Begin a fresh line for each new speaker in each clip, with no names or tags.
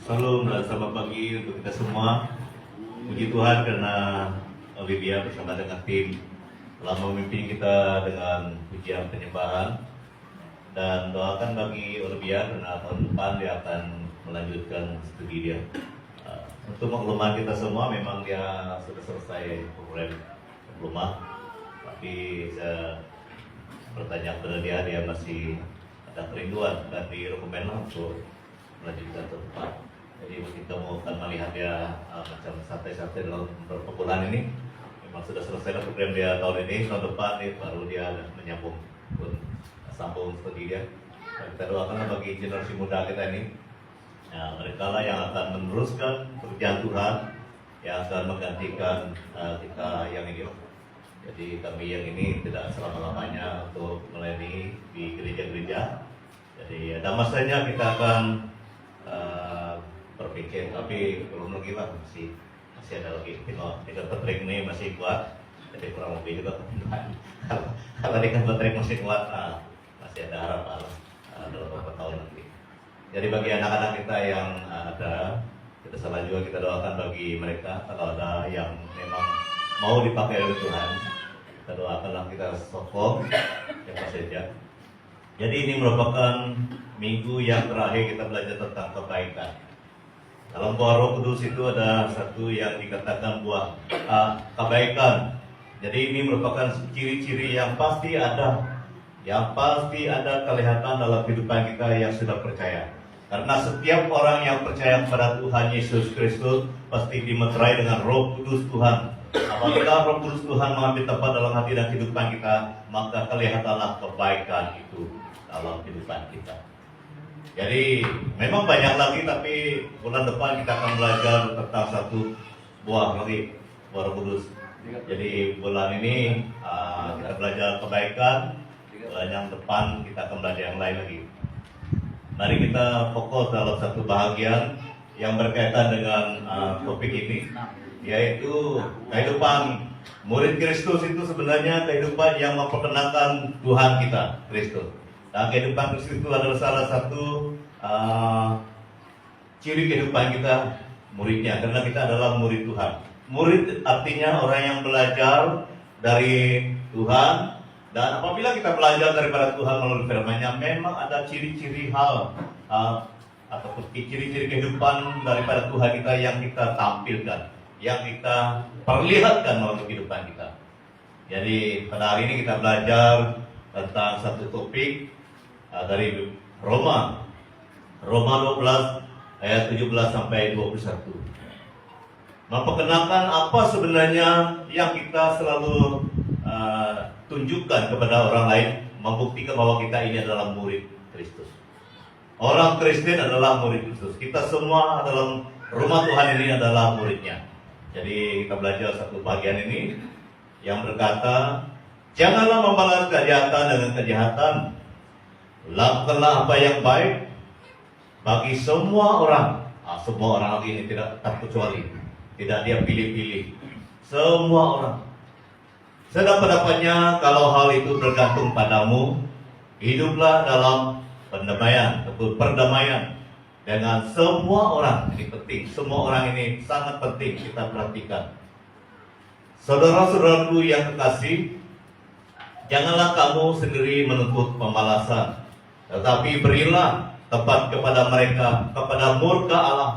Salam dan selamat pagi untuk kita semua. Puji Tuhan karena Olivia bersama dengan tim telah memimpin kita dengan pujian penyembahan, dan doakan bagi Olivia karena tahun depan dia akan melanjutkan studi dia. Untuk makluman kita semua, memang dia sudah selesai program diploma, tapi saya bertanya kepada dia masih ada kerinduan dan direkomendasi untuk melanjutkan ke depan. Jadi kita mau akan melihat dia macam santai-santai dalam beberapa bulan ini. Memang sudah selesai program dia tahun ini, tahun depan baru dia menyambung sambung studi dia. Dan kita doakan bagi generasi muda kita ini, mereka lah yang akan meneruskan pekerjaan Tuhan, yang akan menggantikan kita yang ini. Jadi kami yang ini tidak selama-lamanya untuk melayani di gereja-gereja. Jadi ada masanya kita akan berpikir, tapi belum lagi lah, masih ada lagi. Dengan Patrick ini masih kuat, jadi kurang lebih juga kalau dengan Patrick masih kuat, masih ada harapan dalam beberapa tahun nanti. Jadi bagi anak-anak kita yang ada, kita salah juga kita doakan bagi mereka. Kalau ada yang memang mau dipakai oleh Tuhan, kita doakanlah, kita sokong siapa saja. Jadi ini merupakan minggu yang terakhir kita belajar tentang kebaikan. Dalam buah Roh Kudus itu ada satu yang dikatakan buah kebaikan. Jadi ini merupakan ciri-ciri yang pasti ada, kelihatan dalam kehidupan kita yang sudah percaya. Karena setiap orang yang percaya kepada Tuhan Yesus Kristus pasti dimeterai dengan Roh Kudus Tuhan. Apabila Roh Kudus Tuhan mengambil tempat dalam hati dan kehidupan kita, maka kelihatanlah kebaikan itu dalam kehidupan kita. Jadi memang banyak lagi, tapi bulan depan kita akan belajar tentang satu buah lagi, buah Roh Kudus. Jadi bulan ini kita belajar kebaikan, bulan yang depan kita akan belajar yang lain lagi. Mari kita fokus dalam satu bahagian yang berkaitan dengan topik ini, yaitu kehidupan murid Kristus itu sebenarnya kehidupan yang memperkenalkan Tuhan kita, Kristus. Dan kehidupan Kristus itu adalah salah satu ciri kehidupan kita, muridnya, karena kita adalah murid Tuhan. Murid artinya orang yang belajar dari Tuhan. Dan apabila kita belajar daripada Tuhan melalui firman-Nya, memang ada ciri-ciri hal ataupun ciri-ciri kehidupan daripada Tuhan kita yang kita tampilkan, yang kita perlihatkan melalui kehidupan kita. Jadi pada hari ini kita belajar tentang satu topik dari Roma 12 ayat 17 sampai 21. Memperkenalkan apa sebenarnya yang kita selalu tunjukkan kepada orang lain, membuktikan bahwa kita ini adalah murid Kristus. Orang Kristen adalah murid Kristus. Kita semua dalam rumah Tuhan ini adalah muridnya. Jadi kita belajar satu bagian ini yang berkata, janganlah membalas kejahatan dengan kejahatan, lakukanlah apa yang baik bagi semua orang. Semua orang ini tidak terkecuali, tidak dia pilih-pilih, semua orang. Sedapat-dapatnya kalau hal itu bergantung padamu, hiduplah dalam pendamaian ataupun perdamaian dengan semua orang. Ini penting, semua orang ini sangat penting kita perhatikan. Saudara-saudaraku yang kekasih, janganlah kamu sendiri menuntut pembalasan, tetapi berilah tempat kepada mereka, kepada murka Allah.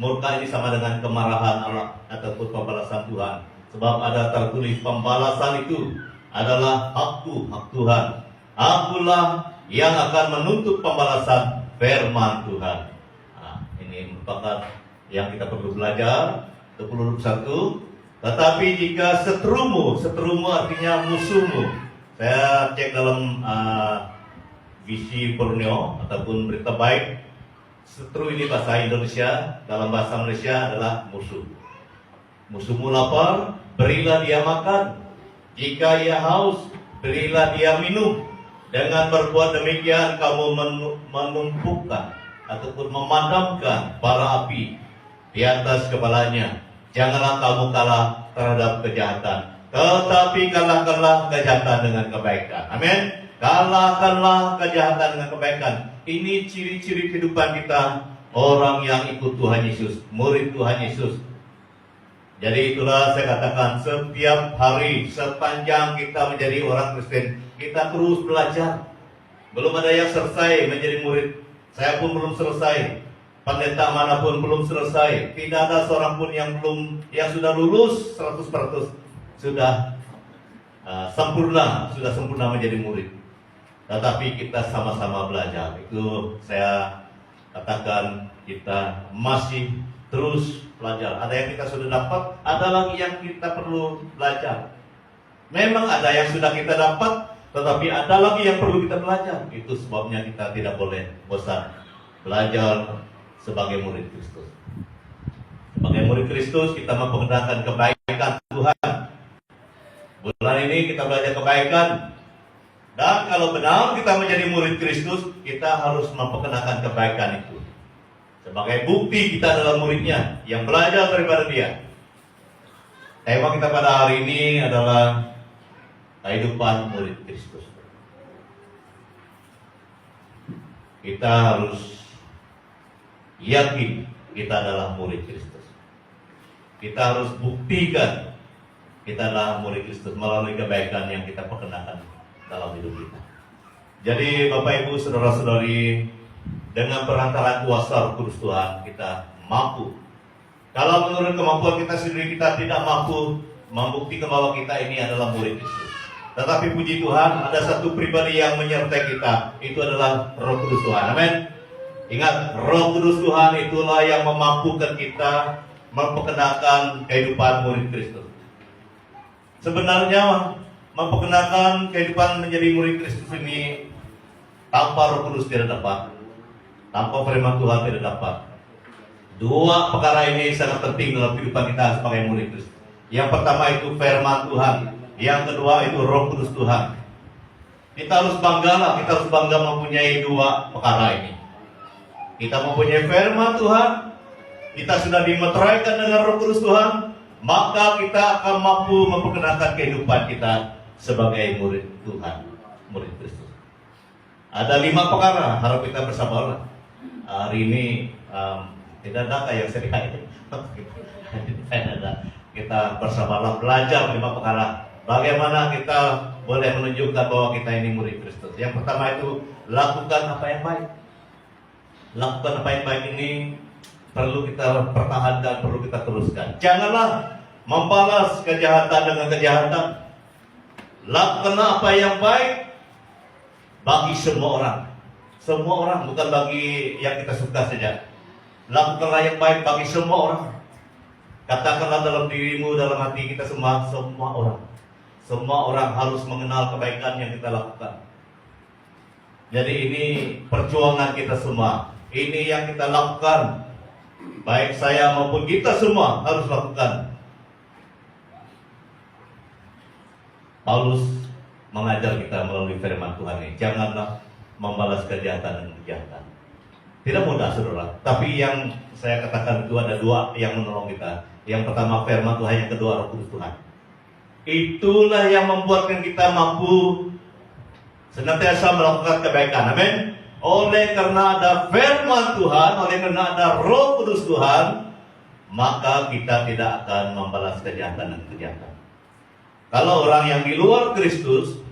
Murka ini sama dengan kemarahan Allah ataupun pembalasan Tuhan. Sebab ada tertulis, pembalasan itu adalah hakku, hak Tuhan. Akulah yang akan menuntut pembalasan, firman Tuhan. Ini merupakan yang kita perlu belajar. 21. Tetapi jika seterumu artinya musuhmu. Saya cek dalam Visi Borneo ataupun Berita Baik, seteru ini bahasa Indonesia, dalam bahasa Malaysia adalah musuh. Musuhmu lapar, berilah dia makan. Jika ia haus, berilah dia minum. Dengan berbuat demikian kamu menumpukan ataupun memadamkan bara api di atas kepalanya. Janganlah kamu kalah terhadap kejahatan, tetapi kalahkanlah kejahatan dengan kebaikan. Amin. Kalahkanlah kejahatan dengan kebaikan. Ini ciri-ciri kehidupan kita orang yang ikut Tuhan Yesus, murid Tuhan Yesus. Jadi itulah saya katakan, setiap hari sepanjang kita menjadi orang Kristen, kita terus belajar. Belum ada yang selesai menjadi murid. Saya pun belum selesai. Pendeta manapun belum selesai. Tidak ada seorang pun yang sudah lulus 100%, sudah sempurna menjadi murid. Tetapi kita sama-sama belajar. Itu saya katakan, kita masih terus belajar. Ada yang kita sudah dapat, ada lagi yang kita perlu belajar. Memang ada yang sudah kita dapat, tetapi ada lagi yang perlu kita belajar. Itu sebabnya kita tidak boleh bosan belajar sebagai murid Kristus. Sebagai murid Kristus, kita memperkenalkan kebaikan Tuhan. Bulan ini kita belajar kebaikan. Dan kalau benar kita menjadi murid Kristus, kita harus memperkenalkan kebaikan itu. Sebagai bukti kita adalah muridnya, yang belajar daripada dia. Tema kita pada hari ini adalah kehidupan murid Kristus. Kita harus yakin kita adalah murid Kristus. Kita harus buktikan kita adalah murid Kristus melalui kebaikan yang kita perkenakan dalam hidup kita. Jadi Bapak Ibu saudara-saudari, dengan perantaraan kuasa Roh Kudus Tuhan kita mampu. Kalau menurut kemampuan kita sendiri kita tidak mampu membuktikan bahwa kita ini adalah murid Kristus. Tetapi puji Tuhan, ada satu pribadi yang menyertai kita, itu adalah Roh Kudus Tuhan. Amin. Ingat, Roh Kudus Tuhan itulah yang memampukan kita memperkenalkan kehidupan murid Kristus. Sebenarnya memperkenalkan kehidupan menjadi murid Kristus ini tanpa Roh Kudus tidak dapat, tanpa firman Tuhan tidak dapat. Dua perkara ini sangat penting dalam kehidupan kita sebagai murid Kristus. Yang pertama itu firman Tuhan, yang kedua itu Roh Kudus Tuhan. Kita harus bangga mempunyai dua perkara ini. Kita mempunyai firman Tuhan, kita sudah dimeteraikan dengan Roh Kudus Tuhan, maka kita akan mampu memperkenalkan kehidupan kita sebagai murid Tuhan, murid Kristus. Ada 5 perkara, harap kita bersabar. Hari ini tidak ada kayak saya kita bersabarlah belajar 5 perkara. Bagaimana kita boleh menunjukkan bahwa kita ini murid Kristus. Yang pertama itu, lakukan apa yang baik. Lakukan apa yang baik ini perlu kita pertahankan, perlu kita teruskan. Janganlah membalas kejahatan dengan kejahatan. Lakukanlah apa yang baik bagi semua orang. Semua orang, bukan bagi yang kita suka saja. Lakukanlah yang baik bagi semua orang. Katakanlah dalam dirimu, dalam hati kita semua orang. Semua orang harus mengenal kebaikan yang kita lakukan. Jadi ini perjuangan kita semua. Ini yang kita lakukan. Baik saya maupun kita semua harus lakukan. Paulus mengajar kita melalui firman Tuhan ini, janganlah membalas kejahatan dengan kejahatan. Tidak mudah saudara, tapi yang saya katakan itu ada 2 yang menolong kita. Yang pertama firman Tuhan, yang kedua Roh Kudus Tuhan. Itulah yang membuatkan kita mampu senantiasa melakukan kebaikan. Amin. Oleh karena ada firman Tuhan, oleh karena ada Roh Kudus Tuhan, maka kita tidak akan membalas kejahatan dan kejahatan. Kalau orang yang di luar Kristus,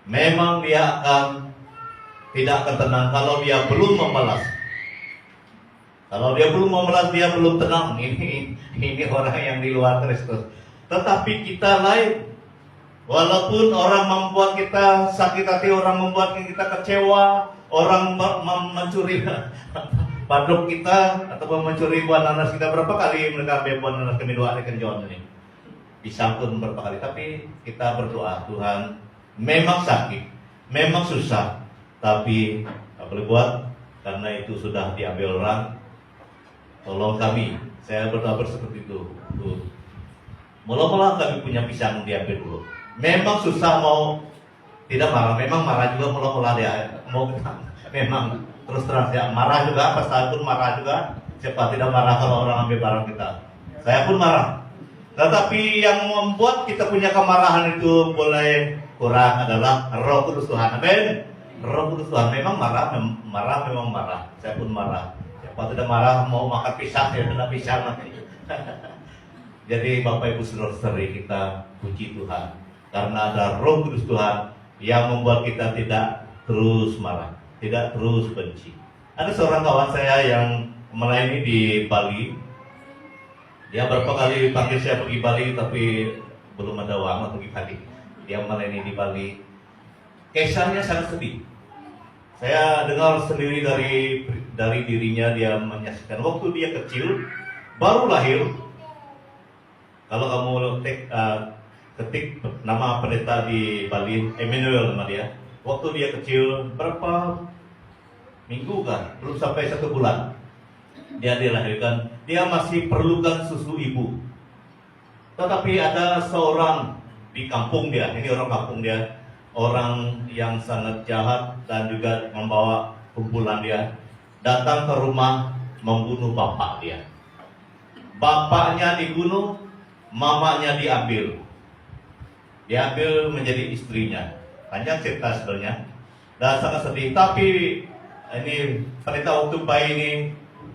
memang dia tidak akan tenang kalau dia belum membalas. Kalau dia belum membalas, dia belum tenang. Ini orang yang di luar Kristus. Tetapi kita lain. Walaupun orang membuat kita sakit hati, orang membuat kita kecewa, orang mencuri paduk kita ataupun mencuri buah nanas kita, berapa kali mereka ambil buah nanas kami doa dengan John ini disangkut berapa kali. Tapi kita berdoa, Tuhan, memang sakit, memang susah, tapi tak boleh buat karena itu sudah diambil orang. Tolong kami. Saya berdoa seperti itu. Mula-mula kami punya pisang diambil dulu. Memang susah mau tidak marah, memang marah juga mula-mula dia mau memang terus terang ya marah juga, pas pun marah juga. Siapa tidak marah kalau orang ambil barang kita? Saya pun marah. Tetapi yang membuat kita punya kemarahan itu boleh kurang adalah Roh Kudus Tuhan. Amin. Roh Kudus Tuhan memang marah, memang marah. Saya pun marah. Siapa tidak marah mau makan pisang, ya tidak pisang nanti. Jadi Bapak Ibu Saudara-saudari, kita puji Tuhan karena ada Roh Kudus Tuhan yang membuat kita tidak terus marah, tidak terus benci. Ada seorang kawan saya yang melayani di Bali. Dia berapa kali panggil saya pergi Bali, tapi belum ada uang untuk pergi Bali. Dia melayani di Bali. Kisahnya sangat sedih. Saya dengar sendiri dari dirinya, dia menyaksikan waktu dia kecil, baru lahir. Kalau kamu ketik nama pendeta di Bali, Emmanuel nama dia. Waktu dia kecil, berapa minggu kan, belum sampai 1 bulan, dia dilahirkan. Dia masih perlukan susu ibu. Tetapi ada seorang di kampung dia, ini orang kampung dia, orang yang sangat jahat dan juga membawa kumpulan dia, datang ke rumah membunuh bapak dia. Bapaknya dibunuh, mamanya diambil menjadi istrinya. Panjang cerita sebenarnya dan sangat sedih. Tapi ini pendeta waktu bayi ini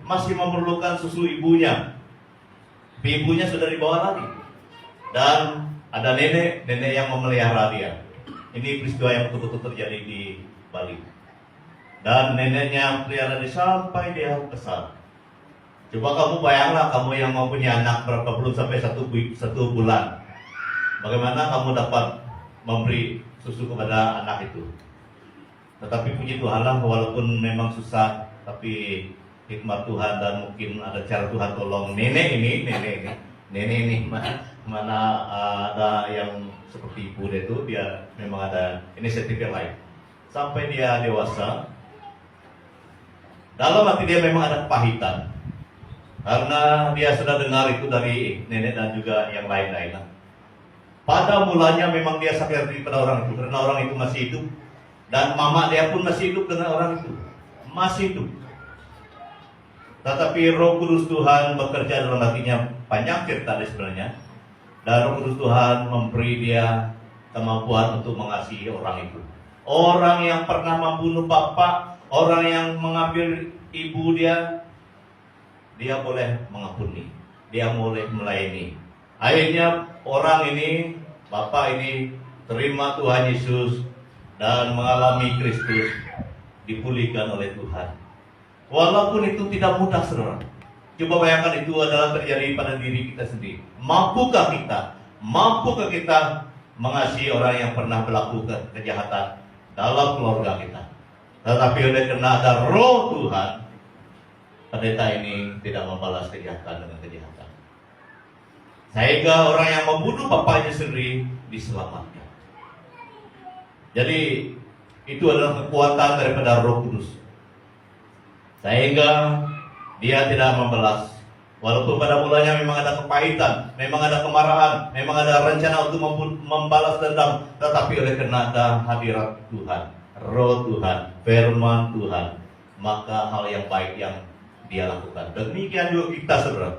masih memerlukan susu ibunya. Ibunya sudah dibawa lari dan ada nenek yang memelihara dia. Ini peristiwa yang betul-betul terjadi di Bali. Dan neneknya pelihara dia sampai dia besar. Coba kamu bayanglah, kamu yang mempunyai anak berapa belum sampai 1 bulan. Bagaimana kamu dapat memberi susu kepada anak itu? Tetapi puji Tuhanlah, walaupun memang susah, tapi hikmat Tuhan dan mungkin ada cara Tuhan tolong nenek ini mana ada yang seperti ibu dia itu, dia memang ada inisiatif yang lain. Sampai dia dewasa, dalam hati dia memang ada kepahitan. Karena dia sudah dengar itu dari nenek dan juga yang lain-lain. Pada mulanya memang dia sakit hati pada orang itu, karena orang itu masih hidup. Dan mama dia pun masih hidup dengan orang itu, masih hidup. Tetapi Roh Kudus Tuhan bekerja dalam hatinya, panjang cerita sebenarnya. Dan Roh Kudus Tuhan memberi dia kemampuan untuk mengasihi orang itu. Orang yang pernah membunuh bapak, orang yang mengambil ibu dia boleh mengampuni, dia boleh melayani. Akhirnya orang ini, bapak ini terima Tuhan Yesus dan mengalami Kristus, dipulihkan oleh Tuhan. Walaupun itu tidak mudah, saudara. Coba bayangkan itu adalah terjadi pada diri kita sendiri. Mampukah kita mengasihi orang yang pernah melakukan kejahatan dalam keluarga kita? Tetapi oleh karena ada Roh Tuhan, pendeta ini tidak membalas kejahatan dengan kejahatan. Sehingga orang yang membunuh bapaknya sendiri diselamatkan. Jadi itu adalah kekuatan daripada Roh Kudus. Sehingga dia tidak membalas. Walaupun pada mulanya memang ada kepahitan, memang ada kemarahan, memang ada rencana untuk membalas dendam, tetapi oleh karena ada hadirat Tuhan, Roh Tuhan, firman Tuhan, maka hal yang baik yang dia lakukan. Demikian juga kita, saudara.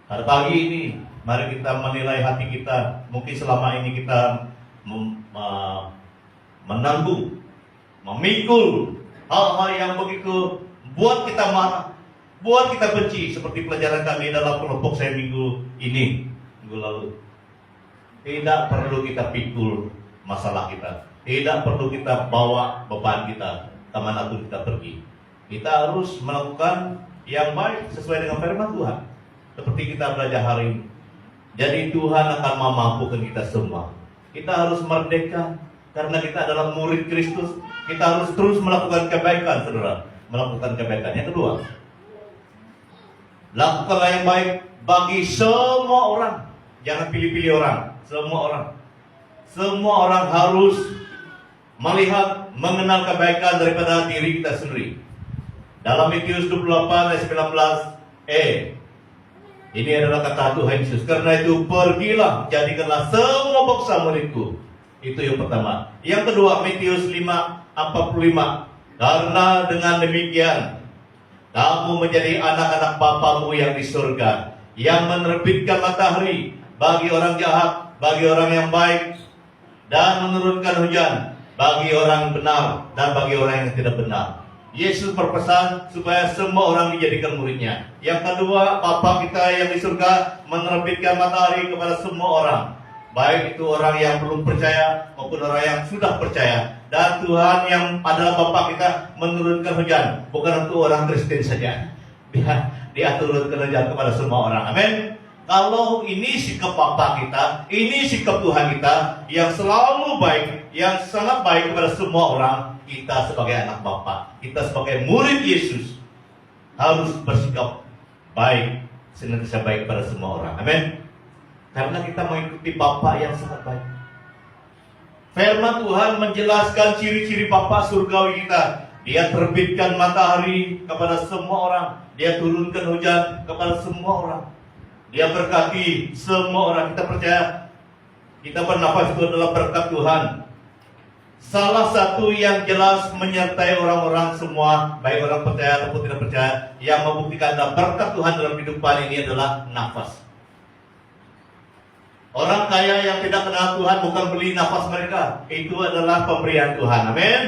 Pada pagi ini, mari kita menilai hati kita. Mungkin selama ini kita menanggung, memikul hal-hal yang begitu buat kita marah, buat kita benci, seperti pelajaran kami dalam kelompok saya minggu lalu. Tidak perlu kita pikul masalah kita, tidak perlu kita bawa beban kita kemanapun kita pergi. Kita harus melakukan yang baik sesuai dengan firman Tuhan, seperti kita belajar hari ini. Jadi Tuhan akan memampukan kita semua. Kita harus merdeka karena kita adalah murid Kristus. Kita harus terus melakukan kebaikan, saudara. Melakukan kebaikan. Yang kedua, lakukanlah yang baik bagi semua orang. Jangan pilih-pilih orang. Semua orang harus melihat, mengenal kebaikan daripada diri kita sendiri. Dalam Matius 28 ayat 19, ini adalah kata Tuhan Yesus. Karena itu pergilah, jadikanlah semua bangsa muridku. Itu yang pertama. Yang kedua, Matius 5:45. Karena dengan demikian kamu menjadi anak-anak Bapamu yang di surga, yang menerbitkan matahari bagi orang jahat, bagi orang yang baik, dan menurunkan hujan bagi orang benar dan bagi orang yang tidak benar. Yesus berpesan supaya semua orang dijadikan muridnya. Yang kedua, Bapa kita yang di surga menerbitkan matahari kepada semua orang, baik itu orang yang belum percaya maupun orang yang sudah percaya. Dan Tuhan yang adalah Bapa kita menurunkan hujan, bukan untuk orang Kristen saja. Dia turunkan hujan kepada semua orang. Amin. Kalau ini sikap Bapa kita, ini sikap Tuhan kita yang selalu baik, yang sangat baik kepada semua orang, kita sebagai anak Bapa, kita sebagai murid Yesus harus bersikap baik, senantiasa baik pada semua orang. Amin. Karena kita mengikuti Bapa yang sangat baik. Firman Tuhan menjelaskan ciri-ciri Bapa surgawi kita. Dia terbitkan matahari kepada semua orang, Dia turunkan hujan kepada semua orang, Dia berkati semua orang. Kita percaya kita bernafas itu adalah berkat Tuhan. Salah satu yang jelas menyertai orang-orang semua, baik orang percaya ataupun tidak percaya, yang membuktikan ada berkat Tuhan dalam kehidupan ini adalah nafas. Orang kaya yang tidak kenal Tuhan bukan beli nafas mereka, itu adalah pemberian Tuhan. Amin.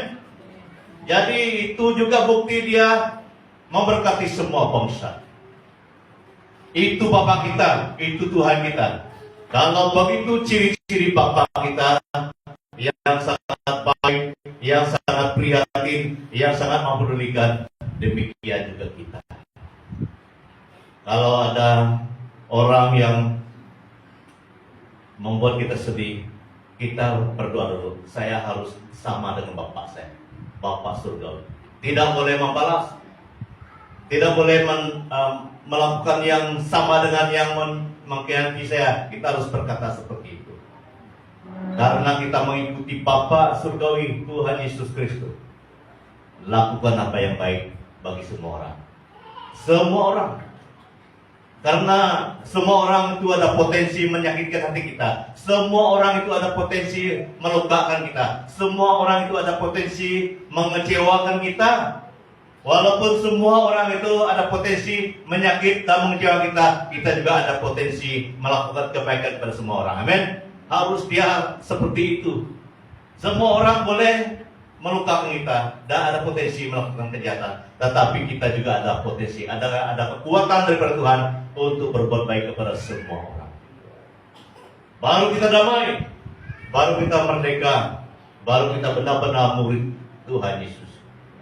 Jadi itu juga bukti Dia memberkati semua bangsa. Itu Bapa kita, itu Tuhan kita. Kalau begitu ciri-ciri Bapa kita yang sangat baik, yang sangat prihatin, yang sangat mempedulikan, demikian juga kita. Kalau ada orang yang membuat kita sedih, kita berdoa dulu. Saya harus sama dengan Bapak saya, Bapak surgawi. Tidak boleh membalas, tidak boleh melakukan yang sama dengan yang mengkhianati saya. Kita harus berkata seperti itu. Karena kita mengikuti Bapa surgawi, Tuhan Yesus Kristus. Lakukan apa yang baik bagi semua orang. Semua orang. Karena semua orang itu ada potensi menyakitkan hati kita. Semua orang itu ada potensi melukakan kita. Semua orang itu ada potensi mengecewakan kita. Walaupun semua orang itu ada potensi menyakit dan mengecewakan kita, kita juga ada potensi melakukan kebaikan kepada semua orang. Amin. Harus dia seperti itu. Semua orang boleh melukakan kita dan ada potensi melakukan kejahatan, tetapi kita juga ada potensi, ada kekuatan daripada Tuhan untuk berbuat baik kepada semua orang. Baru kita damai, baru kita merdeka, baru kita benar-benar murid Tuhan Yesus.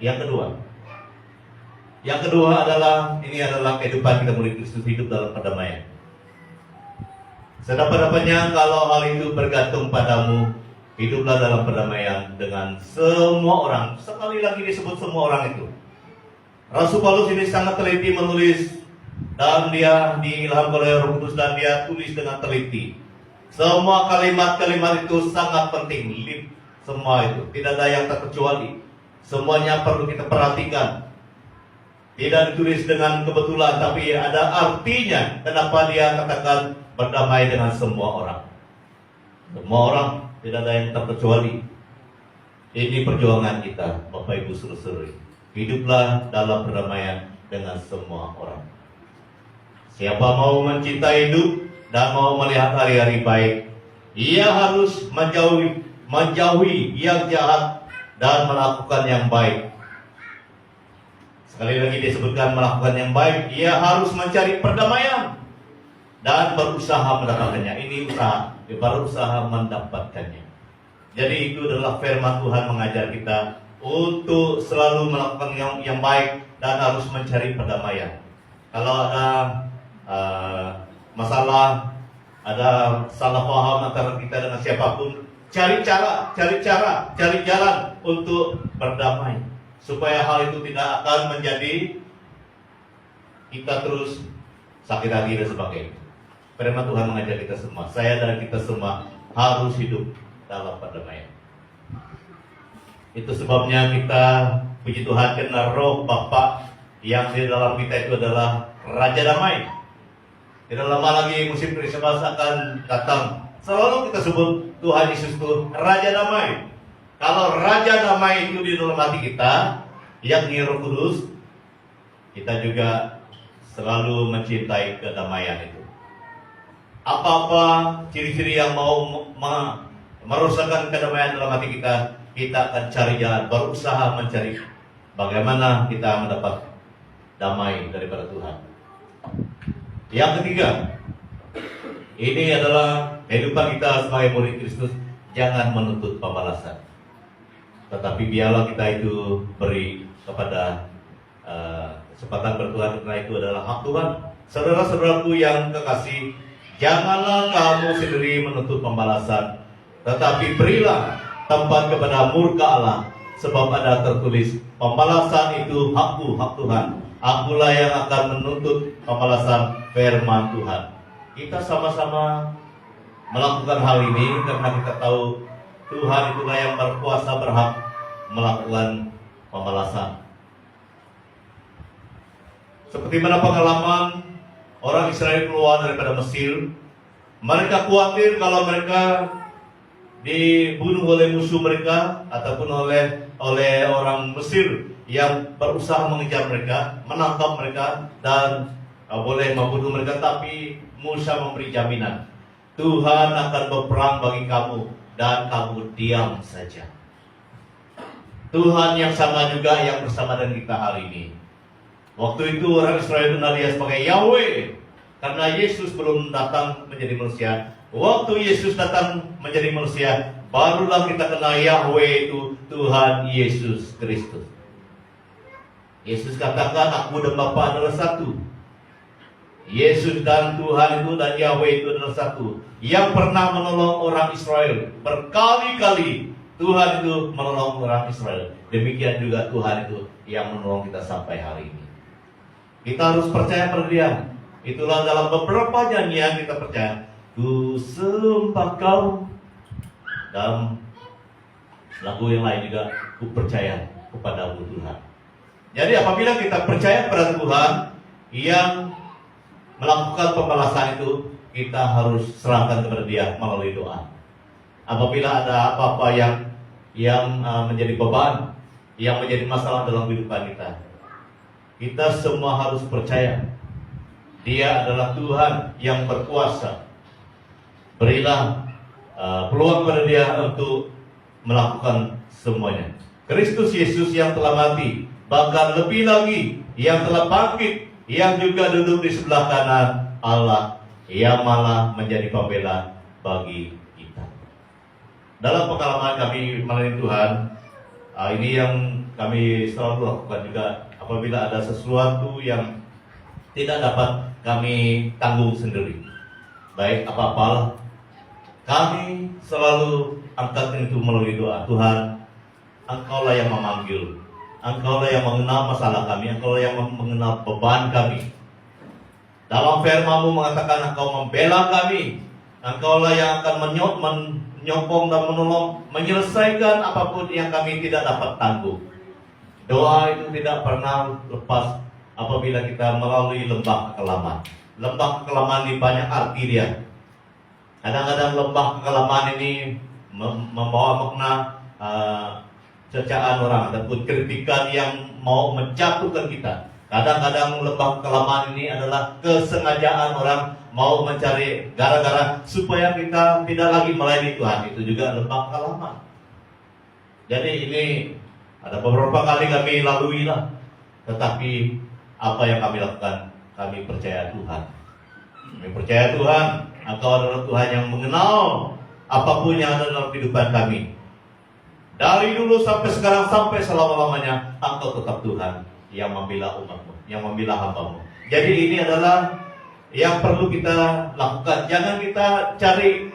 Yang kedua adalah kehidupan kita murid Kristus, hidup dalam perdamaian. Sedapat-dapatnya kalau hal itu bergantung padamu, hiduplah dalam perdamaian dengan semua orang. Sekali lagi disebut semua orang itu. Rasul Paulus ini sangat teliti menulis, dan dia diilhamkan oleh Roh Kudus dan dia tulis dengan teliti. Semua kalimat-kalimat itu sangat penting. Semua itu tidak ada yang terkecuali. Semuanya perlu kita perhatikan. Tidak ditulis dengan kebetulan, tapi ada artinya. Kenapa dia katakan berdamai dengan semua orang? Semua orang, tidak ada yang terkecuali. Ini perjuangan kita, Bapak Ibu saudara-saudari. Hiduplah dalam perdamaian dengan semua orang. Siapa mau mencintai hidup dan mau melihat hari-hari baik, ia harus menjauhi yang jahat dan melakukan yang baik. Sekali lagi disebutkan melakukan yang baik, ia harus mencari perdamaian dan berusaha mendapatkannya. Ini usaha, berusaha mendapatkannya. Jadi itu adalah firman Tuhan mengajar kita untuk selalu melakukan yang baik dan harus mencari perdamaian. Kalau ada masalah, ada salah paham antara kita dengan siapapun, cari jalan untuk berdamai, supaya hal itu tidak akan menjadi kita terus sakit hati dan sebagainya. Firman Tuhan mengajar kita semua, saya dan kita semua harus hidup dalam perdamaian. Itu sebabnya kita puji Tuhan karena Roh Bapa yang di dalam kita itu adalah Raja Damai. Tidak lama lagi musim Krismas akan datang. Selalu kita sebut Tuhan Yesus itu Raja Damai. Kalau Raja Damai itu di dalam hati kita, yakni Roh Kudus, kita juga selalu mencintai kedamaian itu. Apa-apa ciri-ciri yang mau merusakkan kedamaian dalam hati kita, kita akan cari jalan, berusaha mencari bagaimana kita mendapat damai daripada Tuhan. Yang ketiga, ini adalah kehidupan kita sebagai murid Kristus, jangan menuntut pembalasan. Tetapi biarlah kita itu beri kepada kesempatan bertuhan, karena itu adalah hak Tuhan. Saudara-saudaraku yang kekasih, janganlah kamu sendiri menuntut pembalasan, tetapi berilah tempat kepada murka Allah, sebab ada tertulis, pembalasan itu hakku, hak Tuhan. Akulah yang akan menuntut pembalasan, firman Tuhan. Kita sama-sama melakukan hal ini karena kita tahu Tuhan itulah yang berkuasa, berhak melakukan pembalasan. Seperti mana pengalaman orang Israel keluar daripada Mesir, mereka khawatir kalau mereka dibunuh oleh musuh mereka ataupun oleh orang Mesir yang berusaha mengejar mereka, menangkap mereka dan boleh membunuh mereka. Tapi Musa memberi jaminan, Tuhan akan berperang bagi kamu dan kamu diam saja. Tuhan yang sama juga yang bersama dengan kita hari ini. Waktu itu orang Israel kenal dia sebagai Yahweh karena Yesus belum datang menjadi manusia. Waktu Yesus datang menjadi manusia, barulah kita kenal Yahweh itu Tuhan Yesus Kristus. Yesus katakan, aku dan Bapa adalah satu. Yesus dan Tuhan itu dan Yahweh itu adalah satu. Yang pernah menolong orang Israel berkali-kali, Tuhan itu menolong orang Israel. Demikian juga Tuhan itu yang menolong kita sampai hari ini. Kita harus percaya pada Dia. Itulah dalam beberapa nyanyian kita percaya, ku sembah Kau. Dalam lagu yang lain juga, ku percaya kepada-Mu Tuhan. Jadi apabila kita percaya kepada Tuhan yang melakukan pembalasan itu, kita harus serahkan kepada Dia melalui doa. Apabila ada apa-apa yang menjadi beban, yang menjadi masalah dalam kehidupan kita, kita semua harus percaya Dia adalah Tuhan yang berkuasa. Berilah peluang kepada Dia untuk melakukan semuanya. Kristus Yesus yang telah mati, bahkan lebih lagi yang telah bangkit, yang juga duduk di sebelah kanan Allah, yang malah menjadi pembela bagi kita. Dalam pengalaman kami melayani Tuhan, ini yang kami selalu lakukan juga. Apabila ada sesuatu yang tidak dapat kami tanggung sendiri, baik apa-apa, kami selalu angkat itu melalui doa. Tuhan, Engkaulah yang memanggil, Engkaulah yang mengenal masalah kami, Engkaulah yang mengenal beban kami. Dalam firman-Mu mengatakan Engkau membela kami, Engkaulah yang akan menyokong dan menolong, menyelesaikan apapun yang kami tidak dapat tanggung. Doa itu tidak pernah lepas apabila kita melalui lembah kekelaman. Lembah kekelaman ini banyak arti dia. Kadang-kadang lembah kekelaman ini membawa makna cercaan orang ataupun kritikan yang mau menjatuhkan kita. Kadang-kadang lembah kekelaman ini adalah kesengajaan orang mau mencari gara-gara supaya kita tidak lagi melayani Tuhan. Itu juga lembah kekelaman. Jadi ini ada beberapa kali kami lalui lah. Tetapi apa yang kami lakukan? Kami percaya Tuhan. Kami percaya Tuhan. Engkau adalah Tuhan yang mengenal apapun yang ada dalam kehidupan kami. Dari dulu sampai sekarang, sampai selama-lamanya, Engkau tetap Tuhan yang membela umat-Mu, yang membela hamba-Mu. Jadi ini adalah yang perlu kita lakukan. Jangan kita cari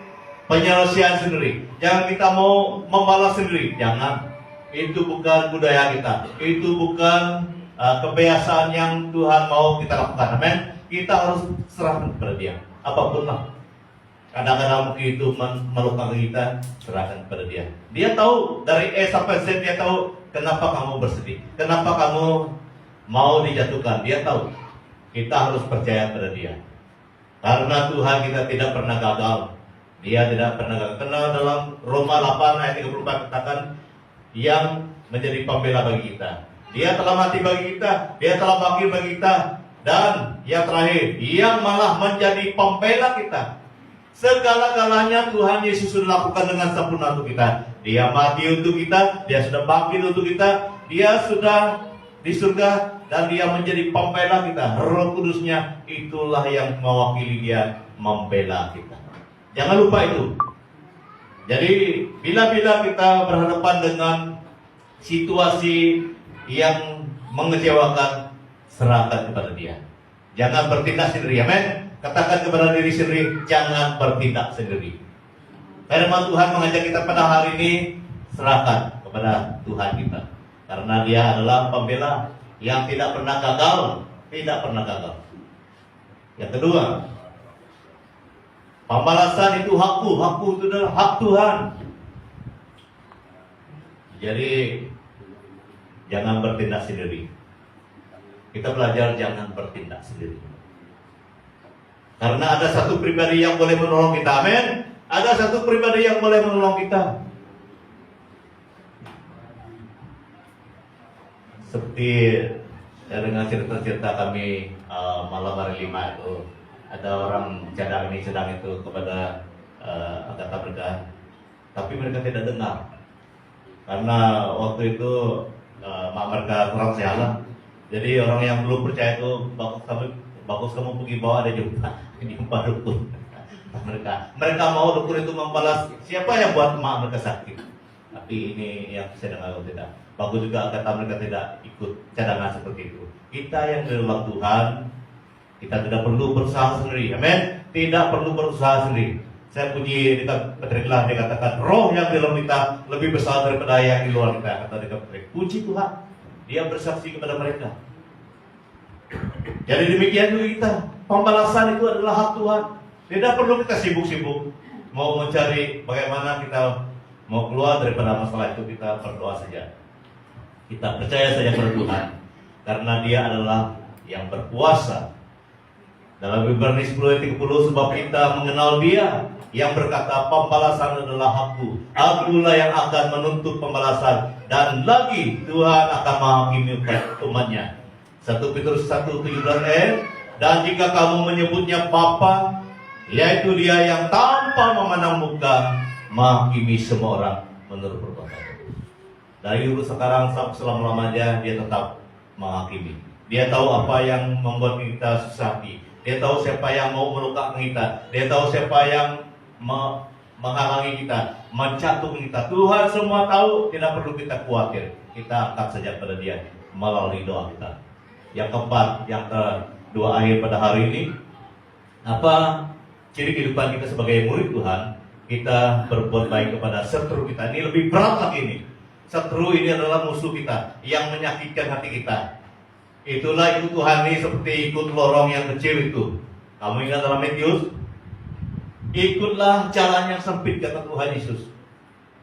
penyelesaian sendiri. Jangan kita mau membalas sendiri. Jangan. Itu bukan budaya kita. Itu bukan kebiasaan yang Tuhan mau kita lakukan. Amin. Kita harus serahkan kepada Dia. Apapun lah. Kadang-kadang mungkin itu melukai kita, serahkan kepada Dia. Dia tahu dari A sampai Z, Dia tahu kenapa kamu bersedih, kenapa kamu mau dijatuhkan. Dia tahu. Kita harus percaya pada Dia. Karena Tuhan kita tidak pernah gagal. Dia tidak pernah gagal. Karena dalam Roma 8 ayat 34 katakan, yang menjadi pembela bagi kita. Dia telah mati bagi kita, Dia telah bangkit bagi kita, dan yang terakhir, yang malah menjadi pembela kita. Segala-galanya Tuhan Yesus sudah lakukan dengan sempurna untuk kita. Dia mati untuk kita, dia sudah bangkit untuk kita, dia sudah di surga, dan dia menjadi pembela kita. Roh Kudusnya itulah yang mewakili dia membela kita. Jangan lupa itu. Jadi bila-bila kita berhadapan dengan situasi yang mengecewakan, serahkan kepada dia. Jangan bertindak sendiri, amin. Katakan kepada diri sendiri, jangan bertindak sendiri. Firman Tuhan mengajak kita pada hari ini, serahkan kepada Tuhan kita. Karena dia adalah pembela yang tidak pernah gagal, tidak pernah gagal. Yang kedua, pembalasan itu hakku itu adalah hak Tuhan. Jadi jangan bertindak sendiri. Kita belajar jangan bertindak sendiri. Karena ada satu pribadi yang boleh menolong kita, amin. Ada satu pribadi yang boleh menolong kita. Seperti saya dengar cerita-cerita kami malam hari 5 itu, ada orang cadang ini sedang itu kepada Agatha mereka, tapi mereka tidak dengar karena waktu itu mak mereka kurang sehat. Jadi orang yang belum percaya itu, bagus kamu pergi bawa ada jumpa dukun. Mereka mau dukun itu membalas siapa yang buat mak mereka sakit. Tapi ini yang saya dengar tidak. Bagus juga kata mereka tidak ikut cadangan seperti itu. Kita yang di dalam Tuhan, kita tidak perlu berusaha sendiri, amin. Tidak perlu berusaha sendiri. Saya puji dekat Patriklah, dia katakan roh yang di dalam kita lebih besar daripada yang di luar kita. Kata dekat Patrik, puji Tuhan, dia bersaksi kepada mereka. Jadi demikian juga kita, pembalasan itu adalah hak Tuhan. Tidak perlu kita sibuk-sibuk mau mencari bagaimana kita mau keluar daripada masalah itu. Kita berdoa saja. Kita percaya saja pada Tuhan, karena dia adalah yang berkuasa. Dalam Ibrani 10:30, sebab kita mengenal dia yang berkata pembalasan adalah hakku, akulah yang akan menuntut pembalasan, dan lagi Tuhan akan menghakimi umatnya. 1 Petrus 1:17, dan jika kamu menyebutnya Bapa, yaitu dia yang tanpa memandang muka menghakimi semua orang menurut perbuatan. Dari dulu sekarang sampai selama-lamanya dia tetap menghakimi. Dia tahu apa yang membuat kita susah hati. Dia tahu siapa yang mau melukakan kita. Dia tahu siapa yang menghalangi kita, mencatuk kita. Tuhan semua tahu, tidak perlu kita khawatir. Kita angkat saja pada dia melalui doa kita. Yang keempat, yang kedua akhir pada hari ini, apa ciri kehidupan kita sebagai murid Tuhan? Kita berbuat baik kepada setru kita. Ini lebih berat lagi ini. Setru ini adalah musuh kita yang menyakitkan hati kita. Itulah ikut Tuhan ini seperti ikut lorong yang kecil itu. Kamu ingat dalam Matius? Ikutlah jalan yang sempit, kata Tuhan Yesus.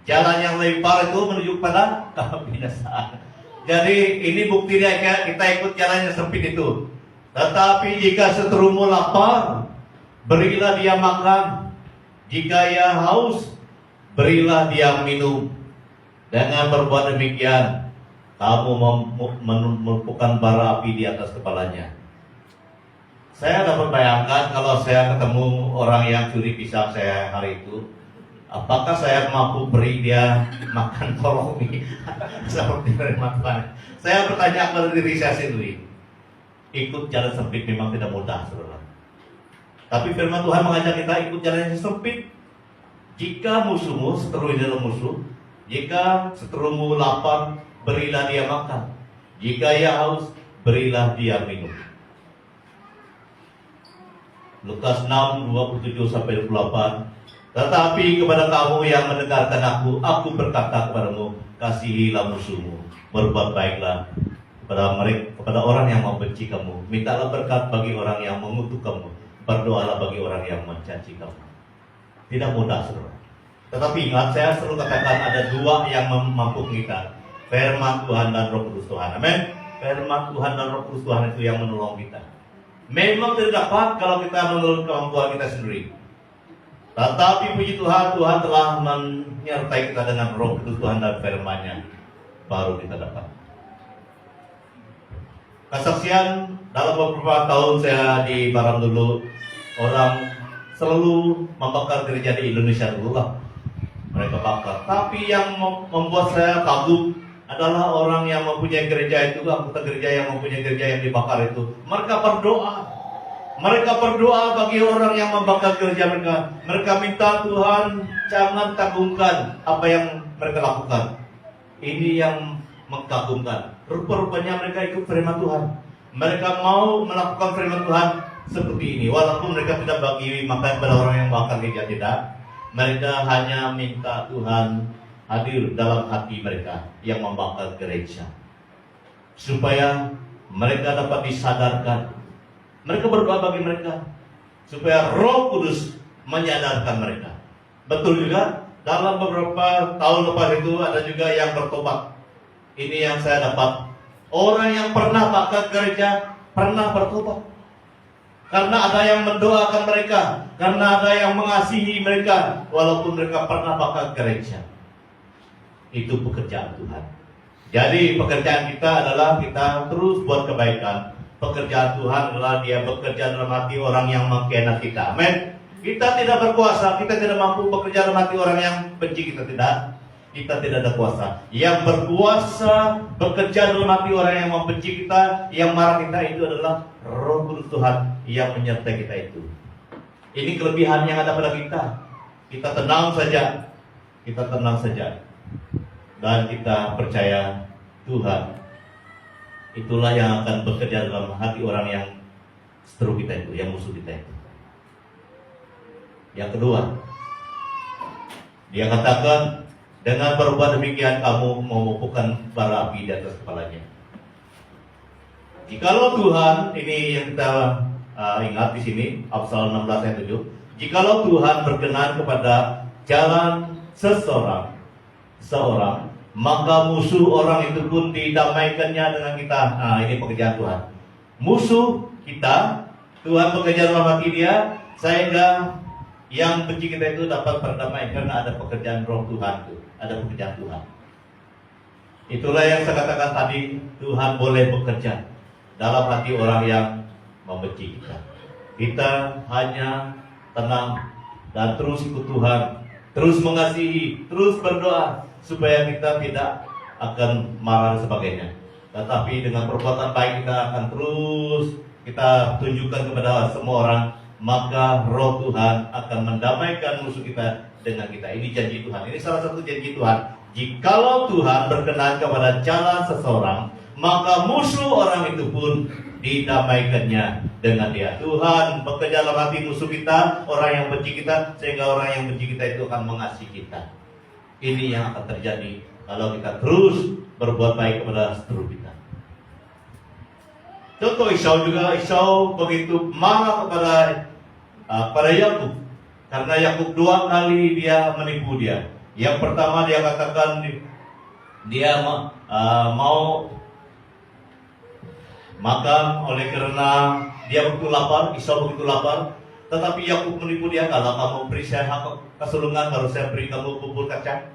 Jalan yang lebar itu menuju pada kebinasaan. Jadi ini buktinya kita ikut jalan yang sempit itu. Tetapi jika seterumu lapar, berilah dia makan. Jika ia haus, berilah dia minum. Dengan berbuat demikian, kamu menumpukan bara api di atas kepalanya. Saya dapat bayangkan kalau saya ketemu orang yang curi pisang saya hari itu, apakah saya mampu beri dia makan toromi seperti firman Tuhan? Saya bertanya kepada diri saya sendiri. Ikut jalan sempit memang tidak mudah, saudara. Tapi firman Tuhan mengajak kita ikut jalan yang sempit. Jika musuhmu, seteru di dalam musuh, jika seterumu lapar, berilah dia makan. Jika ia haus, berilah dia minum. Lukas 6:27-28. Tetapi kepada kamu yang mendengarkan aku berkata kepadamu, kasihilah musuhmu, berbuat baiklah kepada orang yang membenci kamu, mintalah berkat bagi orang yang mengutuk kamu, berdoalah bagi orang yang mencaci kamu. Tidak mudah, saudara. Tetapi ingat, saya selalu katakan ada dua yang mampu kita, firman Tuhan dan Roh Kudus Tuhan. Amin. Firman Tuhan dan Roh Kudus Tuhan itu yang menolong kita. Memang tidak dapat kalau kita menurut kemampuan kita sendiri. Tetapi puji Tuhan, Tuhan telah menyertai kita dengan Roh Kudus Tuhan dan firman-Nya, baru kita dapat. Kesaksian dalam beberapa tahun saya di Baram dulu, orang selalu membakar gereja di Indonesia dulu lah. mereka bakar. Tapi yang membuat saya kagum adalah orang yang mempunyai gereja itu, anggota gereja yang mempunyai gereja yang dibakar itu. Mereka berdoa. Mereka berdoa bagi orang yang membakar gereja mereka. Mereka minta Tuhan jangan kagumkan apa yang mereka lakukan. Ini yang mengkagumkan. Rupa-rupanya mereka ikut firman Tuhan. Mereka mau melakukan firman Tuhan seperti ini. Walaupun mereka tidak bagi makan pada orang yang bakar gereja, tidak. Mereka hanya minta Tuhan hadir dalam hati mereka yang membakar gereja, supaya mereka dapat disadarkan. Mereka berdoa bagi mereka supaya Roh Kudus menyadarkan mereka. Betul juga, dalam beberapa tahun lepas itu ada juga yang bertobat. Ini yang saya dapat. Orang yang pernah bakar gereja pernah bertobat. Karena ada yang mendoakan mereka, karena ada yang mengasihi mereka, walaupun mereka pernah bakar gereja. Itu pekerjaan Tuhan. Jadi pekerjaan kita adalah kita terus buat kebaikan. Pekerjaan Tuhan adalah Dia bekerja dalam hati orang yang mengkhianati kita. Amin. Kita tidak berkuasa, kita tidak mampu bekerja dalam hati orang yang benci kita, tidak. Kita tidak ada kuasa. Yang berkuasa bekerja dalam hati orang yang membenci kita, yang marah kita, itu adalah Roh Kudus Tuhan yang menyertai kita itu. Ini kelebihan yang ada pada kita. Kita tenang saja. Kita tenang saja. Dan kita percaya Tuhan itulah yang akan bekerja dalam hati orang yang seteru kita itu, yang musuh kita itu. Yang kedua, Dia katakan, dengan berbuat demikian kamu memupukkan bara api di atas kepalanya. Jikalau Tuhan, ini yang kita ingat di sini, Amsal 16 ayat 7. Jikalau Tuhan berkenan kepada jalan seorang, maka musuh orang itu pun didamaikannya dengan kita. Nah, ini pekerjaan Tuhan. Musuh kita, Tuhan bekerja dalam hati dia, sehingga yang benci kita itu dapat berdamai, karena ada pekerjaan Roh Tuhan itu, ada pekerjaan Tuhan. Itulah yang saya katakan tadi, Tuhan boleh bekerja dalam hati orang yang membenci kita. Kita hanya tenang dan terus ikut Tuhan, terus mengasihi, terus berdoa supaya kita tidak akan marah dan sebagainya. Tetapi dengan perbuatan baik kita akan terus kita tunjukkan kepada semua orang, maka Roh Tuhan akan mendamaikan musuh kita dengan kita. Ini janji Tuhan. Ini salah satu janji Tuhan. Jikalau Tuhan berkenan kepada jalan seseorang, maka musuh orang itu pun didamaikannya dengan Dia. Tuhan bekerja dalam hati musuh kita, orang yang benci kita, sehingga orang yang benci kita itu akan mengasihi kita. Ini yang akan terjadi kalau kita terus berbuat baik kepada seteru kita. Contoh Esau juga, Esau begitu marah kepada Yakub, karena Yakub 2 kali dia menipu dia. Yang pertama dia katakan dia mau makan, oleh karena dia begitu lapar, Esau begitu lapar. Tetapi Yakub menipu dia, kalau kamu beri saya hak kesulungan, baru saya beri kamu bubur kacang.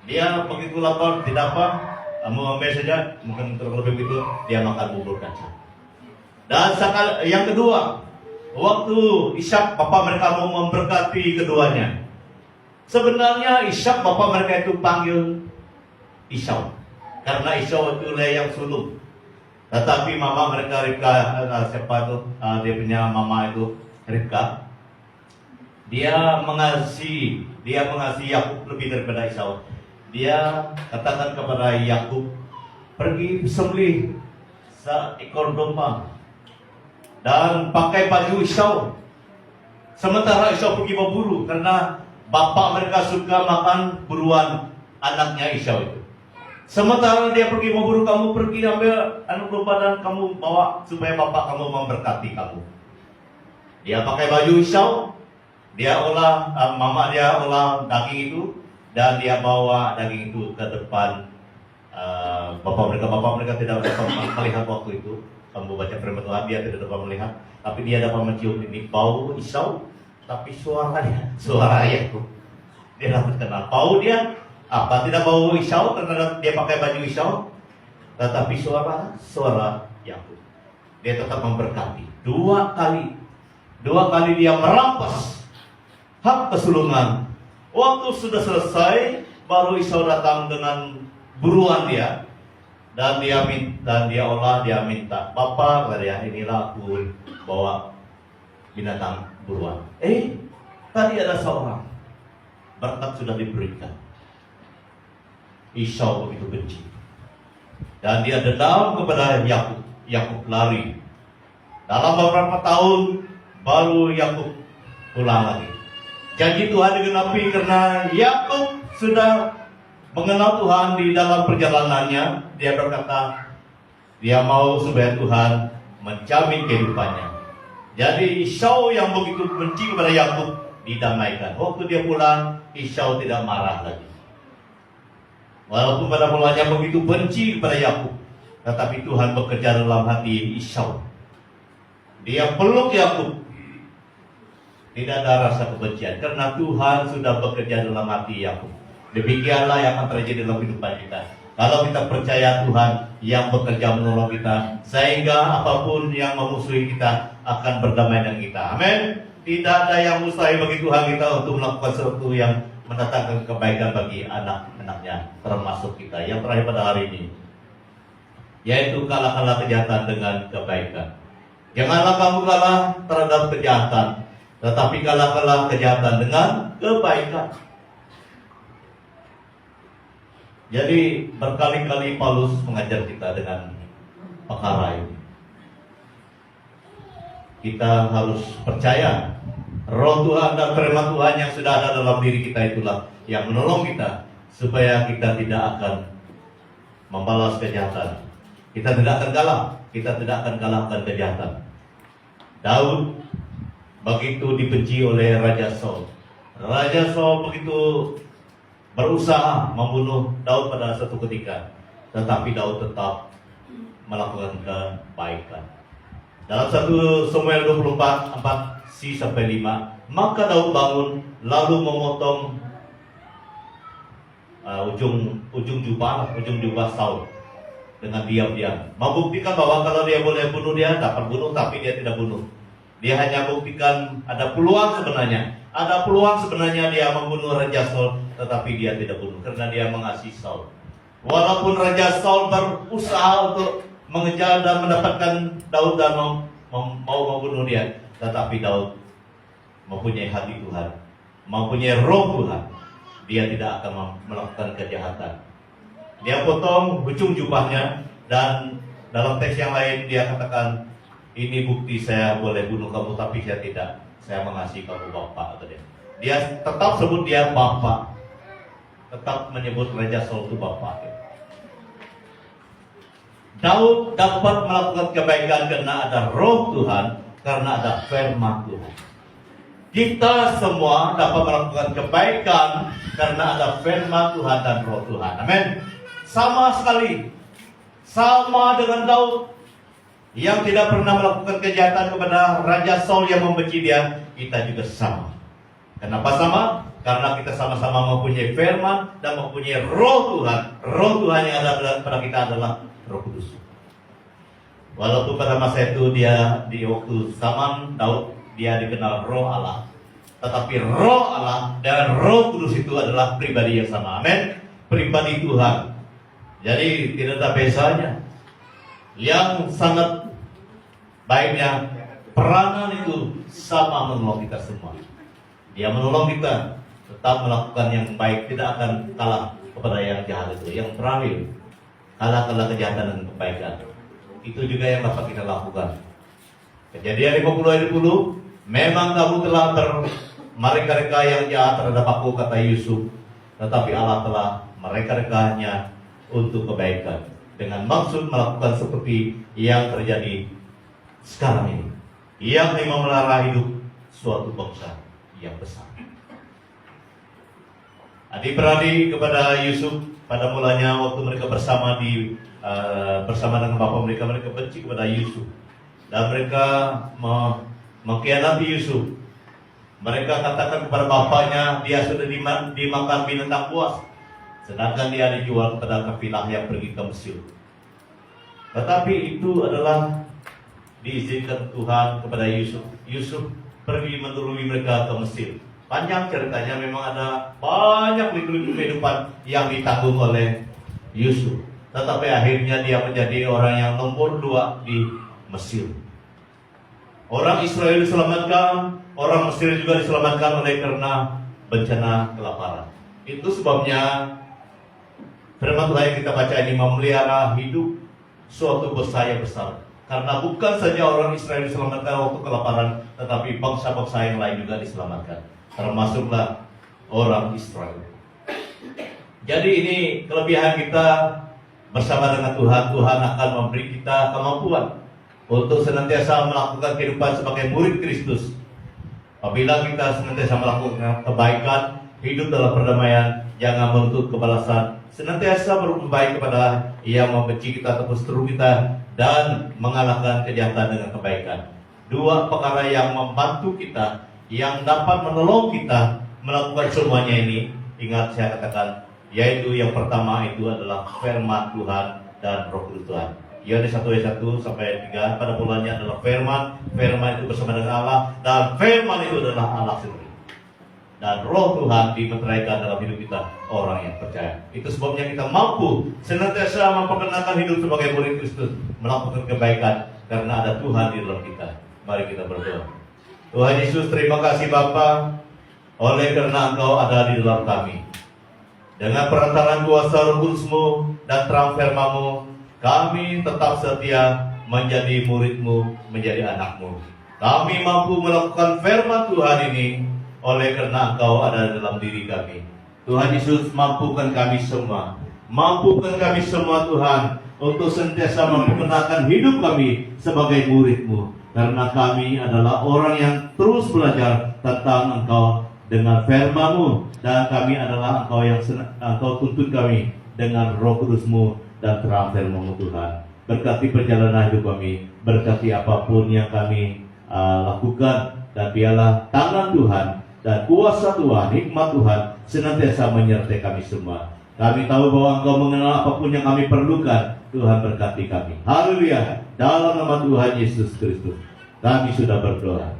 Dia begitu lapar, tidak apa, kamu ambil saja, mungkin terlebih begitu, dia makan bubur kacang. Dan yang kedua, waktu Ishak, bapak mereka mau memberkati keduanya. Sebenarnya Ishak, bapak mereka itu panggil Esau, karena Esau itu yang sulung. Tetapi mama mereka Ribka, siapa itu, dia punya mama itu Ribka, dia mengasihi Yakub lebih daripada Esau. Dia katakan kepada Yakub, pergi sembelih seekor domba dan pakai baju Esau. Sementara Esau pergi berburu, karena bapak mereka suka makan buruan anaknya Esau itu. Sementara dia pergi berburu, kamu pergi ambil anak domba dan kamu bawa supaya bapak kamu memberkati kamu. Dia pakai baju Esau, dia olah, mama dia olah daging itu, dan dia bawa daging itu ke depan bapak mereka tidak dapat melihat waktu itu. Kamu baca firman Tuhan, dia tidak dapat melihat, tapi dia dapat mencium ini bau Esau, tapi suara Yakub. Dia dapat kenal bau dia apa, tidak bau Esau karena dia pakai baju Esau, tetapi suara Yakub. Dia tetap memberkati. Dua kali dia merampas hak kesulungan Waktu sudah selesai, baru Esau datang dengan buruan dia, dan dia minta, "Bapak," kata dia, "inilah aku bawa binatang buruan." Tadi ada seorang, berkat sudah diberikan. Esau begitu benci, dan dia dendam kepada Yakub. Yakub lari. Dalam beberapa tahun baru Yakub pulang lagi. Janji Tuhan digenapi karena Yakub sudah mengenal Tuhan di dalam perjalanannya. Dia berkata, dia mau supaya Tuhan menjamin kehidupannya. Jadi Esau yang begitu benci kepada Yakub didamaikan. Waktu dia pulang, Esau tidak marah lagi. Walaupun pada mulanya begitu benci kepada Yakub, tetapi Tuhan bekerja dalam hati Esau. Dia peluk Yakub. Tidak ada rasa kebencian karena Tuhan sudah bekerja dalam hati Yakub. Demikianlah yang akan terjadi dalam kehidupan kita. Kalau kita percaya Tuhan yang bekerja menolong kita, sehingga apapun yang memusuhi kita akan berdamai dengan kita. Amin. Tidak ada yang mustahil bagi Tuhan kita untuk melakukan sesuatu yang mendatangkan kebaikan bagi anak-anaknya, termasuk kita. Yang terakhir pada hari ini, yaitu kalahkanlah kejahatan dengan kebaikan. Janganlah kamu kalah terhadap kejahatan, tetapi kalahkanlah kejahatan dengan kebaikan. Jadi berkali-kali Paulus mengajar kita dengan perkara ini. Kita harus percaya Roh Tuhan dan firman Tuhan yang sudah ada dalam diri kita itulah yang menolong kita supaya kita tidak akan membalas kejahatan. Kita tidak akan kalah. Kita tidak akan kalahkan kejahatan. Daud begitu dibenci oleh Raja Saul. Raja Saul begitu berusaha membunuh Daud pada suatu ketika, tetapi Daud tetap melakukan kebaikan. Dalam 1 Samuel 24, 4-5, maka Daud bangun lalu memotong ujung jubah Saul dengan diam-diam, membuktikan bahwa kalau dia boleh bunuh dia dapat bunuh, tapi dia tidak bunuh. Dia hanya buktikan ada peluang sebenarnya dia membunuh Raja Saul, tetapi dia tidak bunuh karena dia mengasihi Saul. Walaupun Raja Saul berusaha untuk mengejar dan mendapatkan Daud dan mau membunuh dia, tetapi Daud mempunyai hati Tuhan, mempunyai roh Tuhan. Dia tidak akan melakukan kejahatan. Dia potong ujung jubahnya, dan dalam teks yang lain dia katakan, "Ini bukti saya boleh bunuh kamu, tapi saya tidak. Saya mengasihi kamu Bapak," kata dia. Dia tetap sebut dia Bapak, tetap menyebut Raja Saul itu Bapak. Daud dapat melakukan kebaikan karena ada roh Tuhan, karena ada firman Tuhan. Kita semua dapat melakukan kebaikan karena ada firman Tuhan dan roh Tuhan. Amin. Sama sekali, sama dengan Daud yang tidak pernah melakukan kejahatan kepada Raja Saul yang membenci dia, kita juga sama. Kenapa sama? Karena kita sama-sama mempunyai firman dan mempunyai roh Tuhan. Roh Tuhan yang ada pada kita adalah Roh Kudus. Walaupun pada masa itu dia di waktu zaman Daud dia dikenal Roh Allah, tetapi Roh Allah dan Roh Kudus itu adalah pribadi yang sama. Amin. Pribadi Tuhan. Jadi tidak ada bezanya. Yang sangat baiknya peranan itu sama menolong kita semua. Dia menolong kita tetap melakukan yang baik, tidak akan kalah kepada yang jahat itu. Yang terakhir, kalahkanlah kejahatan dengan kebaikan. Itu juga yang dapat kita lakukan. Kejadian 50 ayat 10, memang kamu telah mereka-reka yang jahat terhadap aku, kata Yusuf, tetapi Allah telah mereka-rekanya untuk kebaikan, dengan maksud melakukan seperti yang terjadi sekarang ini, yakni memelihara hidup suatu bangsa yang besar. Adik-beradik kepada Yusuf, pada mulanya waktu mereka bersama dengan bapak mereka benci kepada Yusuf, dan mereka mengkhianati Yusuf. Mereka katakan kepada bapaknya dia sudah dimakan binatang buas, sedangkan dia dijual kepada kafilah yang pergi ke Mesir. Tetapi itu adalah diizinkan Tuhan kepada Yusuf. Yusuf pergi menuruni mereka ke Mesir. Panjang ceritanya, memang ada banyak liku-liku kehidupan yang ditanggung oleh Yusuf. Tetapi akhirnya dia menjadi orang yang nomor 2 di Mesir. Orang Israel diselamatkan, orang Mesir juga diselamatkan oleh karena bencana kelaparan. Itu sebabnya firman Tuhan yang kita baca ini memelihara hidup suatu bangsa yang besar. Karena bukan saja orang Israel diselamatkan waktu kelaparan, tetapi bangsa-bangsa yang lain juga diselamatkan, termasuklah orang Israel. Jadi ini kelebihan kita bersama dengan Tuhan. Tuhan akan memberi kita kemampuan untuk senantiasa melakukan kehidupan sebagai murid Kristus. Apabila kita senantiasa melakukan kebaikan, hidup dalam perdamaian, jangan menuntut kebalasan, senantiasa berbuat baik kepada yang membenci kita atau seteru kita, dan mengalahkan kejahatan dengan kebaikan. 2 perkara yang membantu kita, yang dapat menolong kita melakukan semuanya ini, ingat saya katakan, yaitu yang pertama itu adalah firman Tuhan dan Roh Kudus Tuhan. Yohanes 1 ayat 1 sampai 3, pada mulanya adalah firman, firman itu bersama dengan Allah, dan firman itu adalah Allah sendiri. Dan Roh Tuhan dimeteraikan dalam hidup kita, orang yang percaya. Itu sebabnya kita mampu senantiasa memperkenalkan hidup sebagai murid Kristus, melakukan kebaikan, karena ada Tuhan di dalam kita. Mari kita berdoa. Tuhan Yesus, terima kasih Bapa, oleh karena Engkau ada di dalam kami. Dengan perantaraan kuasa Roh Kudus-Mu dan terang firman-Mu, kami tetap setia menjadi murid-Mu, menjadi anak-Mu. Kami mampu melakukan firman Tuhan ini oleh karena Engkau ada dalam diri kami. Tuhan Yesus, mampukan kami semua. Mampukan kami semua Tuhan, untuk sentiasa memperkenalkan hidup kami sebagai murid-Mu. Karena kami adalah orang yang terus belajar tentang Engkau dengan firman-Mu. Dan kami adalah Engkau yang Engkau tuntut kami dengan Roh Kudus-Mu dan terang firman-Mu Tuhan. Berkati perjalanan hidup kami, berkati apapun yang kami lakukan, dan biarlah tangan Tuhan dan kuasa Tuhan, hikmat Tuhan senantiasa menyertai kami semua. Kami tahu bahwa Engkau mengenal apapun yang kami perlukan. Tuhan berkati kami. Haleluya. Dalam nama Tuhan Yesus Kristus kami sudah berdoa.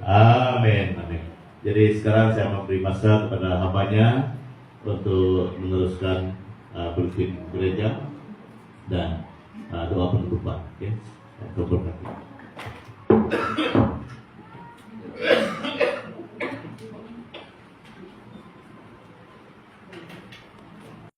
Amin. Amin. Jadi sekarang saya memberi masa kepada hambanya untuk meneruskan bulletin gereja dan doa penutupan. Engkau berkati.